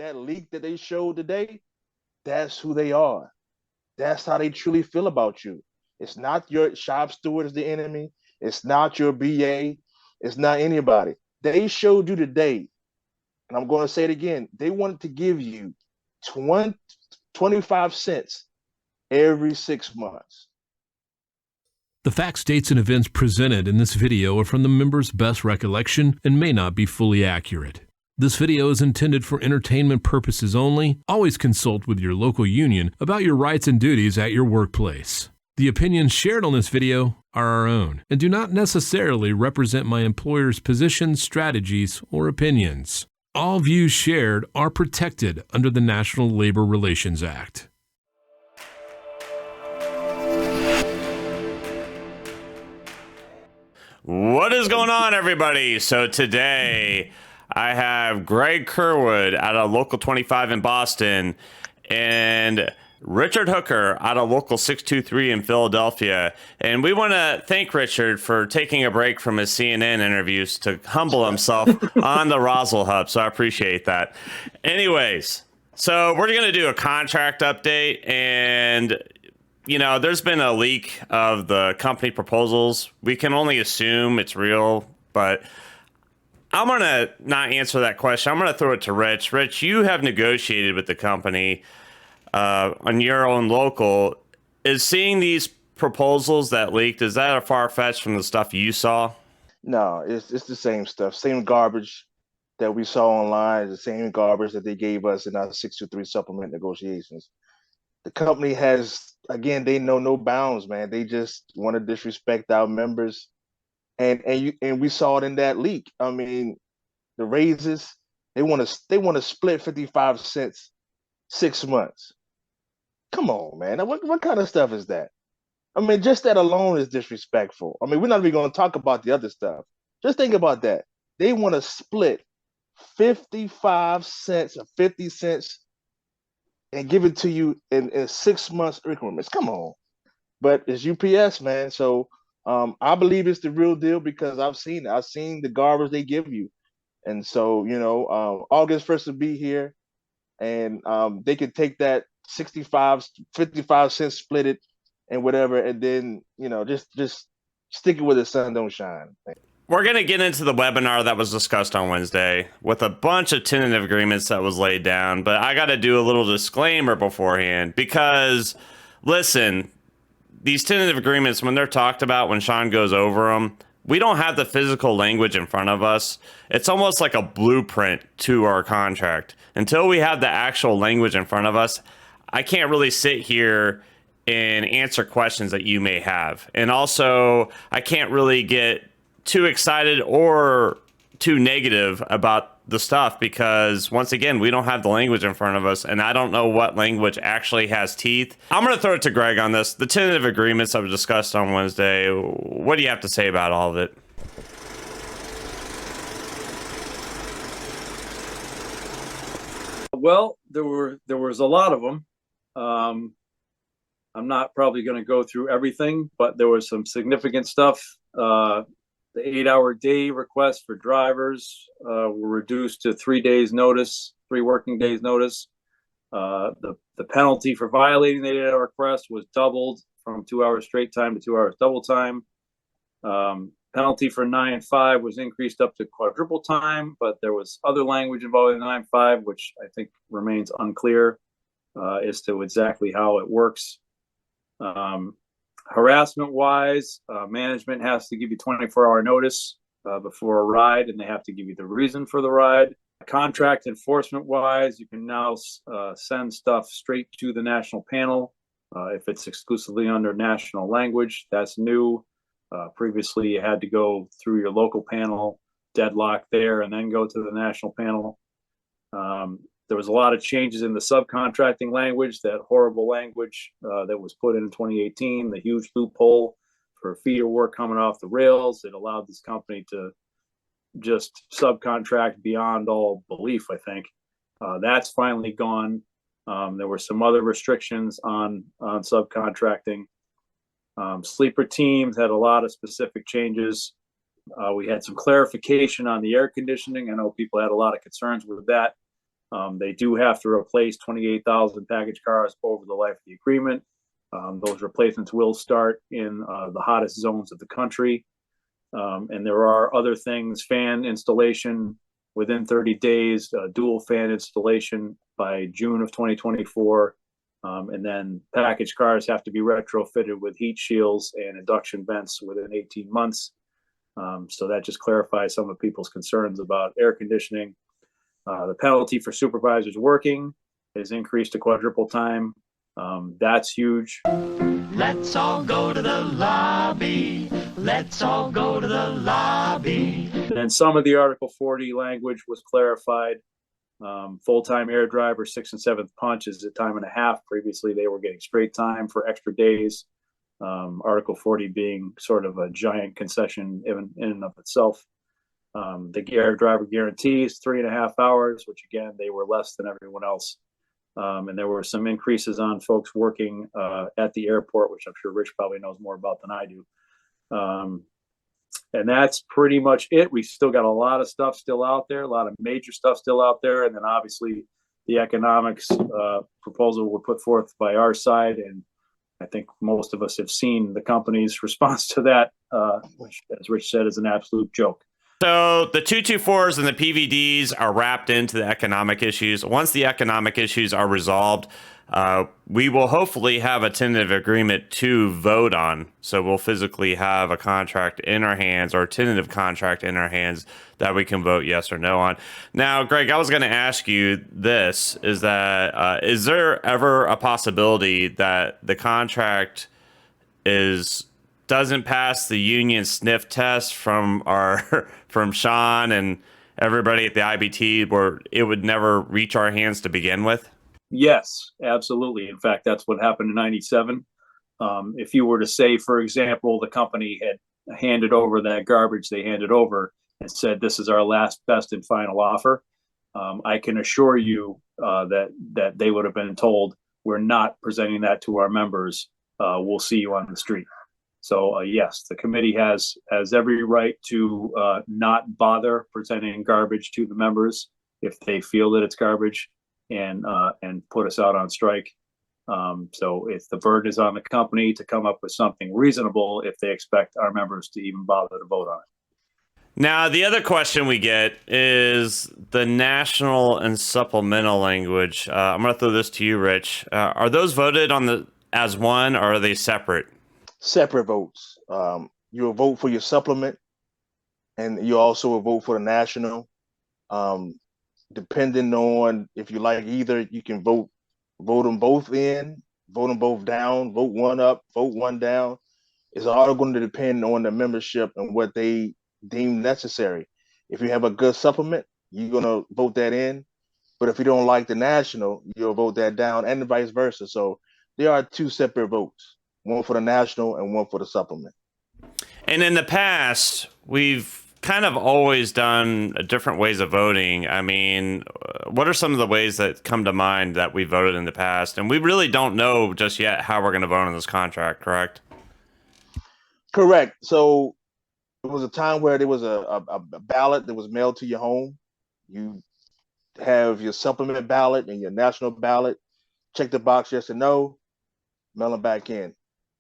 that leak that they showed today, that's who they are. That's how they truly feel about you. It's not your shop steward is the enemy. It's not your BA. It's not anybody. They showed you today, and I'm going to say it again. They wanted to give you 20, 25 cents every 6 months. The facts, dates, and events presented in this video are from the members' best recollection and may not be fully accurate. This video is intended for entertainment purposes only. Always consult with your local union about your rights and duties at your workplace. The opinions shared on this video are our own and do not necessarily represent my employer's positions, strategies, or opinions. All views shared are protected under the National Labor Relations Act. What is going on, everybody? So today I have Greg Kerwood out of Local 25 in Boston and Richard Hooker out of Local 623 in Philadelphia. And we want to thank Richard for taking a break from his CNN interviews to humble himself on the Roswell Hub. So I appreciate that. Anyways, so we're going to do a contract update, and you know, there's been a leak of the company proposals. We can only assume it's real, but I'm going to not answer that question. I'm going to throw it to Rich. Rich, you have negotiated with the company on your own local. Is seeing these proposals that leaked, is that a far-fetched from the stuff you saw? No, it's the same stuff. Same garbage that we saw online, the same garbage that they gave us in our 623 supplement negotiations. The company has, again, they know no bounds, man. They just want to disrespect our members, and we saw it in that leak. I mean, the raises, they want to split 55 cents 6 months. Come on, man. What kind of stuff is that? I mean, just that alone is disrespectful. I mean, we're not even going to talk about the other stuff. Just think about that. They want to split 55 cents or 50 cents and give it to you in 6 months increments. Come on. But it's UPS, man. So I believe it's the real deal because I've seen it. I've seen the garbage they give you. And so, you know, August 1st will be here, and they can take that 55 cents, split it and whatever, and then, you know, just stick it where the sun don't shine. We're going to get into the webinar that was discussed on Wednesday with a bunch of tentative agreements that was laid down, but I got to do a little disclaimer beforehand because, listen, these tentative agreements, when they're talked about, when Sean goes over them, we don't have the physical language in front of us. It's almost like a blueprint to our contract. Until we have the actual language in front of us, I can't really sit here and answer questions that you may have. And also, I can't really get too excited or too negative about the stuff because, once again, we don't have the language in front of us, and I don't know what language actually has teeth. I'm going to throw it to Greg on this. The tentative agreements that were discussed on Wednesday, what do you have to say about all of it? Well, there was a lot of them. I'm not probably going to go through everything, but there was some significant stuff. The 8-hour day request for drivers were reduced to 3 days notice, 3 working days notice. The penalty for violating the 8-hour request was doubled from 2 hours straight time to 2 hours double time. Penalty for 9-5 was increased up to quadruple time, but there was other language involving 9-5, which I think remains unclear as to exactly how it works. Harassment wise, management has to give you 24-hour notice before a ride, and they have to give you the reason for the ride. Contract enforcement wise, you can now send stuff straight to the national panel if it's exclusively under national language. That's new. Previously, you had to go through your local panel, deadlock there, and then go to the national panel. There was a lot of changes in the subcontracting language, that horrible language that was put in 2018, the huge loophole for feeder work coming off the rails. It allowed this company to just subcontract beyond all belief, I think. That's finally gone. There were some other restrictions on subcontracting. Sleeper teams had a lot of specific changes. We had some clarification on the air conditioning. I know people had a lot of concerns with that. They do have to replace 28,000 package cars over the life of the agreement. Those replacements will start in the hottest zones of the country. And there are other things, fan installation within 30 days, dual fan installation by June of 2024. And then package cars have to be retrofitted with heat shields and induction vents within 18 months. So that just clarifies some of people's concerns about air conditioning. The penalty for supervisors working is increased to quadruple time. That's huge. Let's all go to the lobby. Let's all go to the lobby. And some of the Article 40 language was clarified. Full-time air driver, 6th and 7th punch is a time and a half. Previously, they were getting straight time for extra days. Article 40 being sort of a giant concession in and of itself. The air driver guarantees 3.5 hours, which again, they were less than everyone else. And there were some increases on folks working at the airport, which I'm sure Rich probably knows more about than I do. And that's pretty much it. We still got a lot of stuff still out there, a lot of major stuff still out there. And then obviously the economics proposal were put forth by our side. And I think most of us have seen the company's response to that, which, as Rich said, is an absolute joke. So the 224s and the PVDs are wrapped into the economic issues. Once the economic issues are resolved, we will hopefully have a tentative agreement to vote on. So we'll physically have a contract in our hands, or a tentative contract in our hands, that we can vote yes or no on. Now, Greg, I was going to ask you this, is that is there ever a possibility that the contract doesn't pass the union sniff test from from Sean and everybody at the IBT, where it would never reach our hands to begin with? Yes, absolutely. In fact, that's what happened in 97. If you were to say, for example, the company had handed over that garbage they handed over and said, this is our last, best, and final offer, I can assure you that they would have been told, we're not presenting that to our members. We'll see you on the street. So yes, the committee has every right to not bother presenting garbage to the members if they feel that it's garbage, and put us out on strike. So if the burden is on the company to come up with something reasonable, if they expect our members to even bother to vote on it. Now, the other question we get is the national and supplemental language. I'm going to throw this to you, Rich. Are those voted on as one, or are they separate? Separate votes. You'll vote for your supplement, and you also will vote for the national. Depending on if you like either, you can vote them both in, vote them both down, vote one up, vote one down. It's all going to depend on the membership and what they deem necessary. If you have a good supplement, you're going to vote that in. But if you don't like the national, you'll vote that down, and vice versa. So there are two separate votes, one for the national and one for the supplement. And in the past, we've kind of always done different ways of voting. I mean, what are some of the ways that come to mind that we voted in the past? And we really don't know just yet how we're going to vote on this contract, correct? Correct. So it was a time where there was a ballot that was mailed to your home. You have your supplement ballot and your national ballot. Check the box yes or no, mail them back in.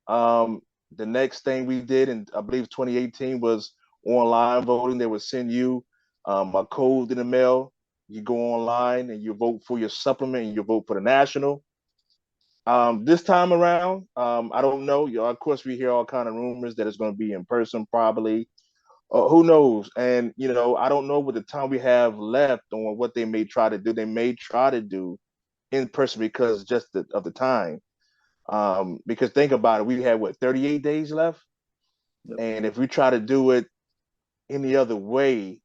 The next thing we did in, I believe, 2018 was online voting. They would send you a code in the mail. You go online and you vote for your supplement and you vote for the national. This time around, I don't know. Of course, we hear all kind of rumors that it's going to be in person, probably. Who knows? And, I don't know what the time we have left on what they may try to do. They may try to do in person because just of the time. Because think about it, we have 38 days left. Yep. And if we try to do it any other way,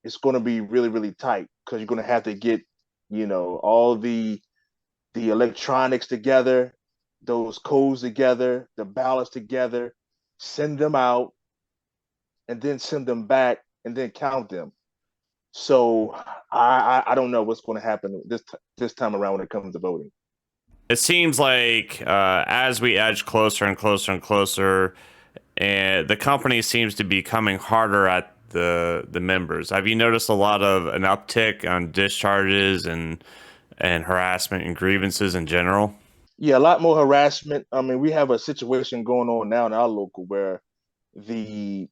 it's going to be really, really tight, because you're going to have to get, all the electronics together, those codes together, the ballots together, send them out, and then send them back, and then count them. So I don't know what's going to happen this time around when it comes to voting. It seems like as we edge closer and closer and closer, and the company seems to be coming harder at the members? Have you noticed a lot of an uptick on discharges and harassment and grievances in general? Yeah, a lot more harassment. I mean, we have a situation going on now in our local where the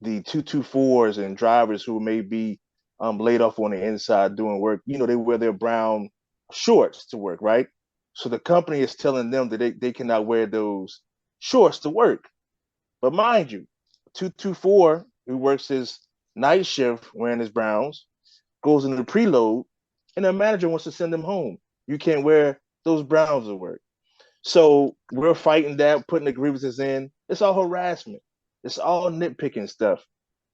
224s and drivers who may be laid off on the inside doing work, they wear their brown shorts to work, right? So the company is telling them that they cannot wear those shorts to work. But mind you, 224 who works his night shift wearing his browns goes into the preload, and the manager wants to send him home. You can't wear those browns to work. So we're fighting that, putting the grievances in. It's all harassment. It's all nitpicking stuff,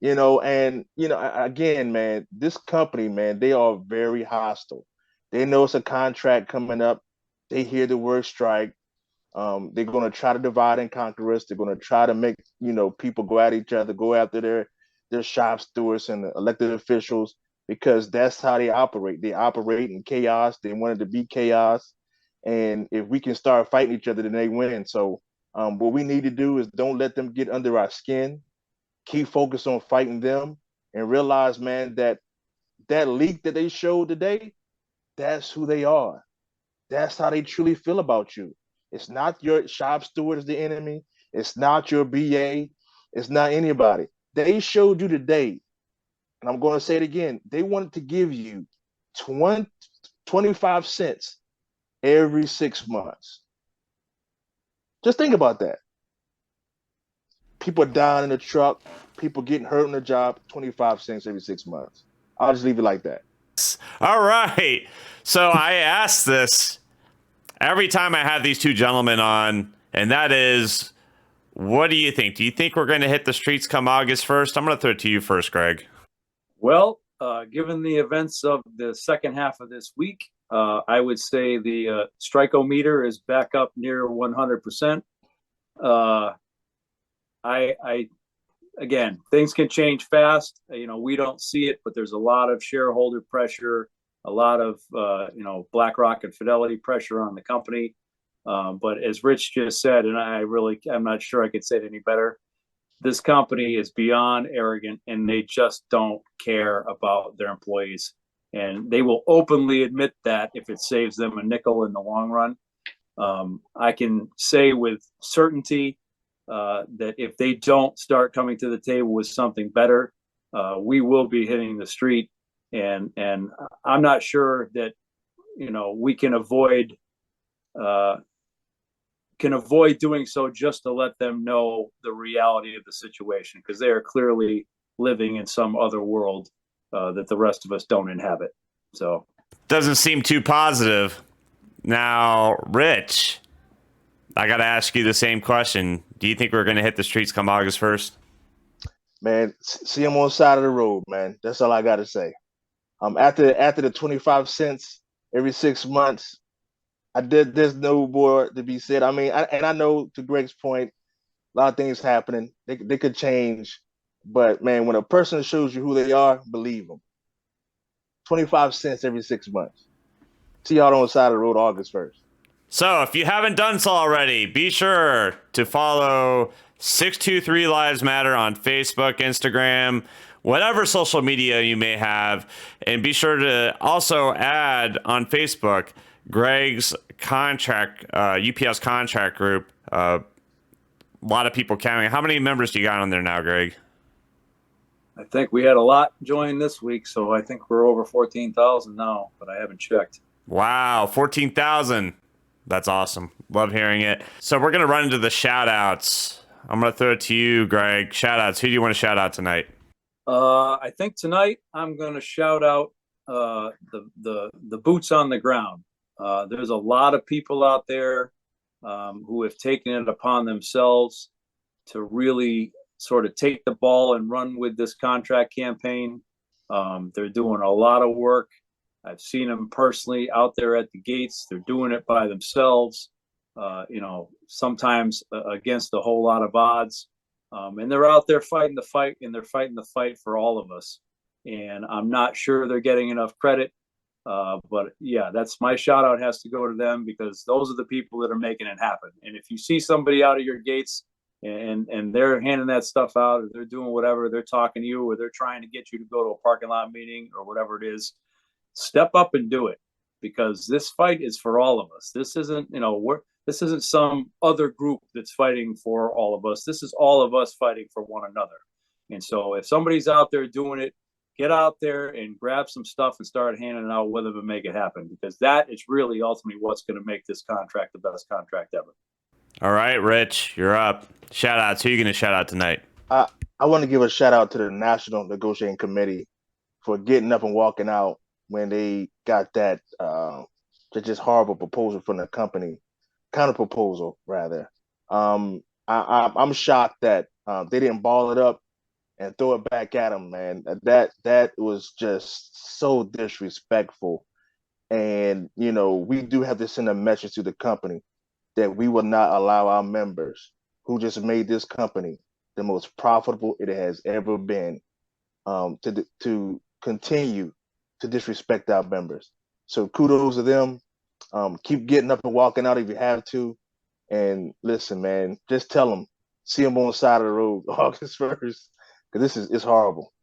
and again, man, this company, man, they are very hostile. They know it's a contract coming up. They hear the word strike. They're going to try to divide and conquer us. They're going to try to make, people go at each other, go after their shop stewards and elected officials, because that's how they operate. They operate in chaos. They want it to be chaos. And if we can start fighting each other, then they win. So what we need to do is don't let them get under our skin. Keep focused on fighting them and realize, man, that leak that they showed today, that's who they are. That's how they truly feel about you. It's not your shop steward is the enemy. It's not your BA. It's not anybody. They showed you today, and I'm going to say it again, they wanted to give you 25 cents every 6 months. Just think about that. People are dying in the truck, people getting hurt on the job, 25 cents every 6 months. I'll just leave it like that. All right. So I ask this every time I have these two gentlemen on, and that is, what do you think? Do you think we're going to hit the streets come August 1st? I'm going to throw it to you first, Greg. Well, given the events of the second half of this week, I would say the strikeometer is back up near 100%. Again, things can change fast. We don't see it, but there's a lot of shareholder pressure, a lot of BlackRock and Fidelity pressure on the company. But as Rich just said, and I'm not sure I could say it any better, this company is beyond arrogant, and they just don't care about their employees. And they will openly admit that if it saves them a nickel in the long run. I can say with certainty that if they don't start coming to the table with something better, we will be hitting the street. And I'm not sure that we can avoid doing so just to let them know the reality of the situation, because they are clearly living in some other world that the rest of us don't inhabit. So doesn't seem too positive. Now, Rich, I got to ask you the same question. Do you think we're going to hit the streets come August 1st? Man, see them on the side of the road, man. That's all I got to say. After the 25 cents every 6 months, there's no more to be said. I mean, I know, to Greg's point, a lot of things happening. They could change, but man, when a person shows you who they are, believe them. 25 cents every 6 months. See y'all on the side of the road August 1st. So if you haven't done so already, be sure to follow 623 Lives Matter on Facebook, Instagram, whatever social media you may have. And be sure to also add on Facebook Greg's contract, UPS contract group. A lot of people counting. How many members do you got on there now, Greg? I think we had a lot join this week, so I think we're over 14,000 now, but I haven't checked. Wow, 14,000. That's awesome. Love hearing it. So we're going to run into the shout outs. I'm going to throw it to you, Greg. Shout outs. Who do you want to shout out tonight? I think tonight I'm going to shout out the boots on the ground. There's a lot of people out there who have taken it upon themselves to really sort of take the ball and run with this contract campaign. They're doing a lot of work. I've seen them personally out there at the gates. They're doing it by themselves, sometimes against a whole lot of odds. And they're out there fighting the fight, and they're fighting the fight for all of us. And I'm not sure they're getting enough credit. But yeah, that's my shout out has to go to them, because those are the people that are making it happen. And if you see somebody out of your gates and they're handing that stuff out, or they're doing whatever, they're talking to you, or they're trying to get you to go to a parking lot meeting or whatever it is, step up and do it, because this fight is for all of us. This isn't, this isn't some other group that's fighting for all of us. This is all of us fighting for one another. And so if somebody's out there doing it, get out there and grab some stuff and start handing it out with them and make it happen, because that is really ultimately what's going to make this contract the best contract ever. All right, Rich, you're up. Shout outs. Who are you going to shout out tonight? I want to give a shout out to the National Negotiating Committee for getting up and walking out when they got that just horrible proposal from the company, counter proposal rather. I'm shocked that they didn't ball it up and throw it back at them, man. That was just so disrespectful. And we do have to send a message to the company that we will not allow our members, who just made this company the most profitable it has ever been, to continue to disrespect our members. So kudos to them. Keep getting up and walking out if you have to. And listen, man, just tell them, see them on the side of the road August 1st, because it's horrible.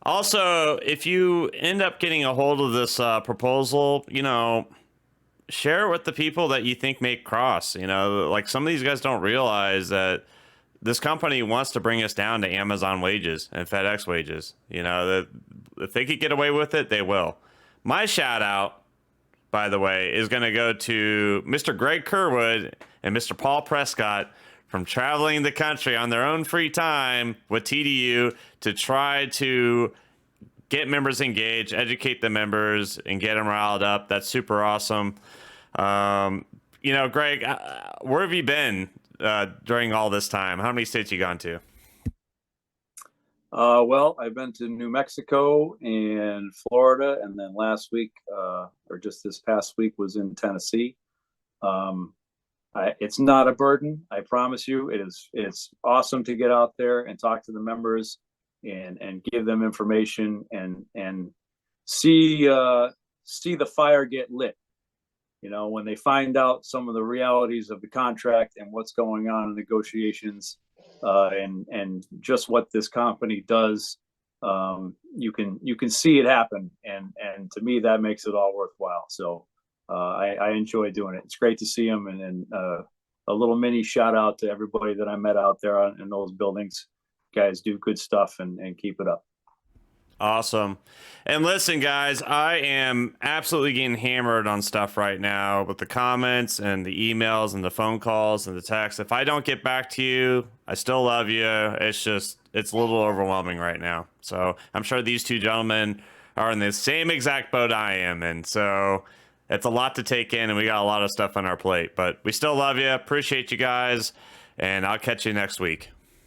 Also, if you end up getting a hold of this proposal, share it with the people that you think make cross. Like some of these guys don't realize that this company wants to bring us down to Amazon wages and FedEx wages. That if they could get away with it, they will. My shout out, by the way, is going to go to Mr. Greg Kerwood and Mr. Paul Prescott from traveling the country on their own free time with TDU to try to get members engaged, educate the members, and get them riled up. That's super awesome. Greg, where have you been during all this time? How many states you gone to? Well, I've been to New Mexico and Florida, and then last week, or just this past week, was in Tennessee. It's not a burden, I promise you. It's awesome to get out there and talk to the members and give them information and see the fire get lit. When they find out some of the realities of the contract and what's going on in negotiations, and just what this company does, you can see it happen, and to me that makes it all worthwhile. So I enjoy doing it. It's great to see them, and a little mini shout out to everybody that I met out there in those buildings. Guys do good stuff and keep it up. Awesome. And listen, guys, I am absolutely getting hammered on stuff right now with the comments and the emails and the phone calls and the texts. If I don't get back to you, I still love you. It's a little overwhelming right now. So I'm sure these two gentlemen are in the same exact boat I am. And so it's a lot to take in, and we got a lot of stuff on our plate. But we still love you. Appreciate you guys. And I'll catch you next week.